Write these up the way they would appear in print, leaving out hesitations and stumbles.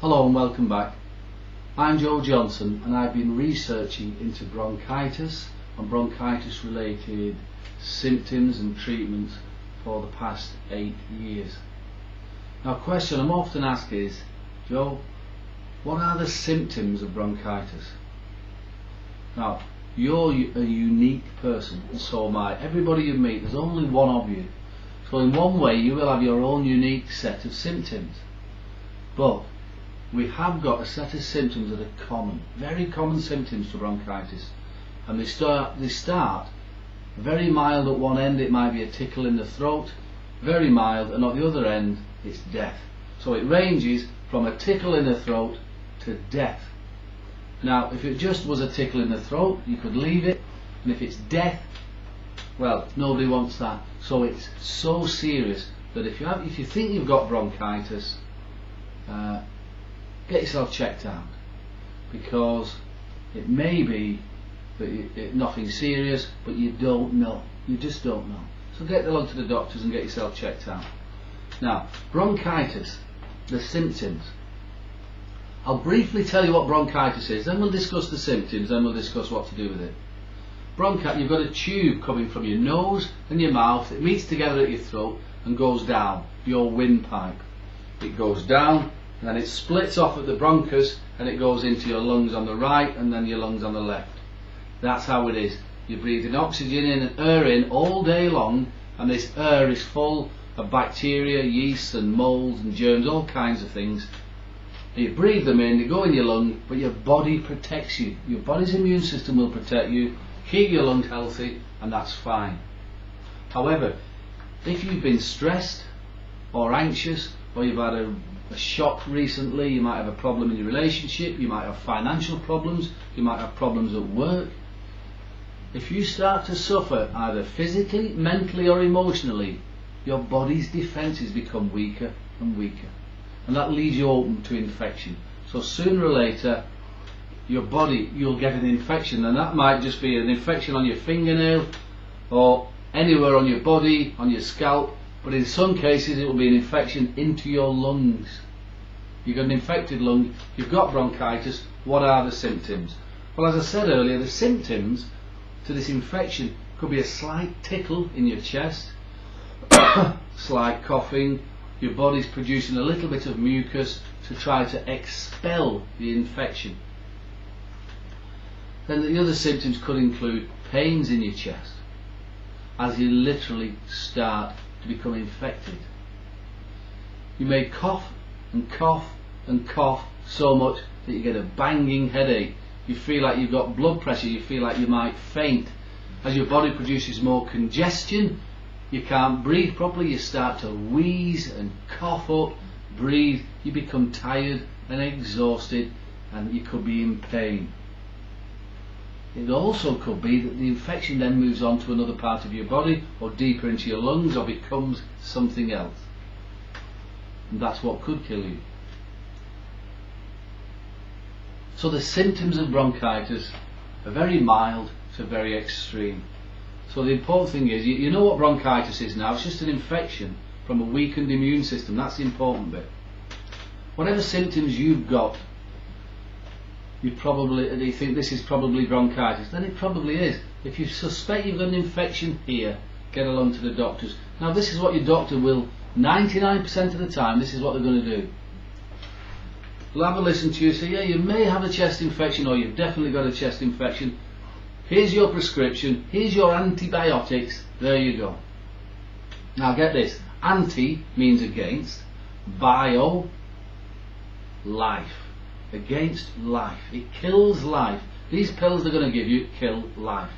Hello and welcome back. I'm Joe Johnson and I've been researching into bronchitis and bronchitis related symptoms and treatments for the past 8 years. Now, a question I'm often asked is, Joe, what are the symptoms of bronchitis? Now, you're a unique person, and so am I. Everybody you meet, there's only one of you. So in one way you will have your own unique set of symptoms. But we have got a set of symptoms that are common, very common symptoms for bronchitis. And they start very mild at one end, it might be a tickle in the throat, very mild, and at the other end it's death. So it ranges from a tickle in the throat to death. Now, if it just was a tickle in the throat, you could leave it, and if it's death, well, nobody wants that. So it's so serious that if you think you've got bronchitis, get yourself checked out, because it may be that nothing serious, but you don't know. You just don't know. So get along to the doctors and get yourself checked out. Now, bronchitis, the symptoms. I'll briefly tell you what bronchitis is, then we'll discuss the symptoms, then we'll discuss what to do with it. Bronchitis, you've got a tube coming from your nose and your mouth. It meets together at your throat and goes down your windpipe. It goes down and then it splits off at the bronchus and it goes into your lungs on the right and then your lungs on the left. That's how it is. You're breathing oxygen in and air in all day long, and this air is full of bacteria, yeast and molds and germs, all kinds of things. You breathe them in, they go in your lung, but your body protects you. Your body's immune system will protect you, keep your lungs healthy, and that's fine. However, if you've been stressed or anxious, or you've had a shock recently, you might have a problem in your relationship, you might have financial problems, you might have problems at work. If you start to suffer either physically, mentally or emotionally, your body's defences become weaker and weaker, and that leaves you open to infection. So sooner or later you'll get an infection, and that might just be an infection on your fingernail or anywhere on your body, on your scalp, but in some cases it will be an infection into your lungs. You've got an infected lung, you've got bronchitis. What are the symptoms? Well, as I said earlier, the symptoms to this infection could be a slight tickle in your chest, slight coughing, your body's producing a little bit of mucus to try to expel the infection. Then the other symptoms could include pains in your chest as you literally start to become infected. You may cough and cough and cough so much that you get a banging headache. You feel like you've got blood pressure, you feel like you might faint. As your body produces more congestion, you can't breathe properly, you start to wheeze and cough up, breathe, you become tired and exhausted, and you could be in pain. It also could be that the infection then moves on to another part of your body, or deeper into your lungs, or becomes something else. And that's what could kill you. So the symptoms of bronchitis are very mild to very extreme. So the important thing is, you know what bronchitis is now. It's just an infection from a weakened immune system. That's the important bit. Whatever symptoms you've got, you think this is probably bronchitis, then it probably is. If you suspect you've got an infection here, get along to the doctors. Now, this is what your doctor will, 99% of the time, this is what they're going to do. They'll have a listen to you, say, yeah, you may have a chest infection, or you've definitely got a chest infection. Here's your prescription, here's your antibiotics, there you go. Now get this, anti means against, bio, life. Against life. It kills life. These pills they're going to give you kill life.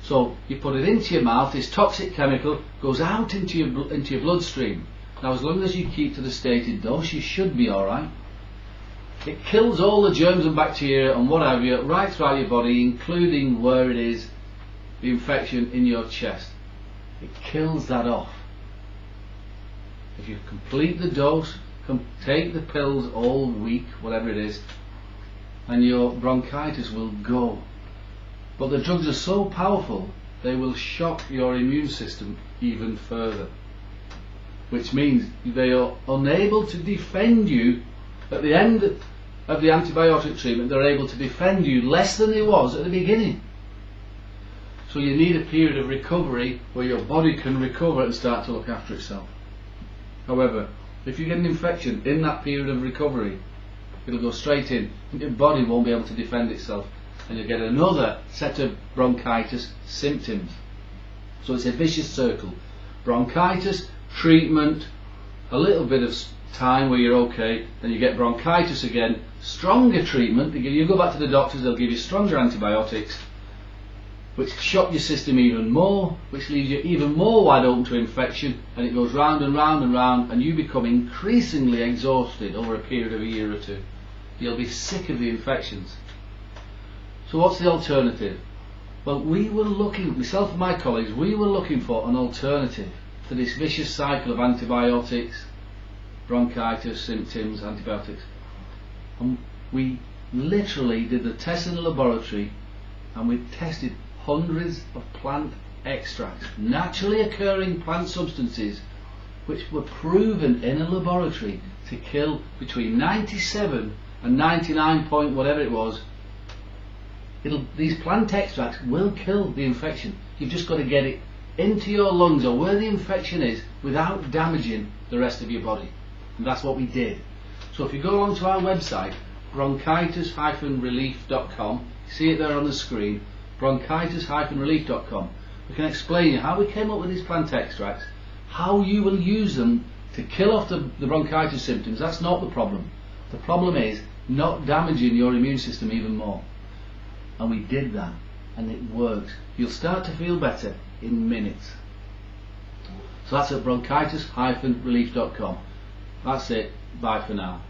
So you put it into your mouth, this toxic chemical goes out into your bloodstream. Now, as long as you keep to the stated dose, you should be alright. It kills all the germs and bacteria and whatever you right throughout your body, including where it is, the infection in your chest. It kills that off. If you complete the dose, take the pills all week, whatever it is, and your bronchitis will go. But the drugs are so powerful, they will shock your immune system even further, which means they are unable to defend you at the end of the antibiotic treatment, they're able to defend you less than they was at the beginning. So you need a period of recovery where your body can recover and start to look after itself. However, if you get an infection in that period of recovery, it'll go straight in. Your body won't be able to defend itself, and you'll get another set of bronchitis symptoms. So it's a vicious circle. Bronchitis, treatment, a little bit of time where you're okay, then you get bronchitis again, stronger treatment. You go back to the doctors, they'll give you stronger antibiotics, which shock your system even more, which leaves you even more wide open to infection, and it goes round and round and round, and you become increasingly exhausted over a period of a year or two. You'll be sick of the infections. So what's the alternative? Well, we were looking, myself and my colleagues, we were looking for an alternative to this vicious cycle of antibiotics, bronchitis, symptoms, antibiotics. And we literally did the test in the laboratory, and we tested hundreds of plant extracts, naturally occurring plant substances, which were proven in a laboratory to kill between 97 and 99 point whatever it was. These plant extracts will kill the infection. You've just got to get it into your lungs or where the infection is without damaging the rest of your body. And that's what we did. So if you go along to our website, bronchitis-relief.com, see it there on the screen, bronchitis-relief.com, we can explain you how we came up with these plant extracts, how you will use them to kill off the bronchitis symptoms. That's not the problem. The problem is not damaging your immune system even more. And we did that, and it works. You'll start to feel better in minutes. So that's at bronchitis-relief.com. That's it. Bye for now.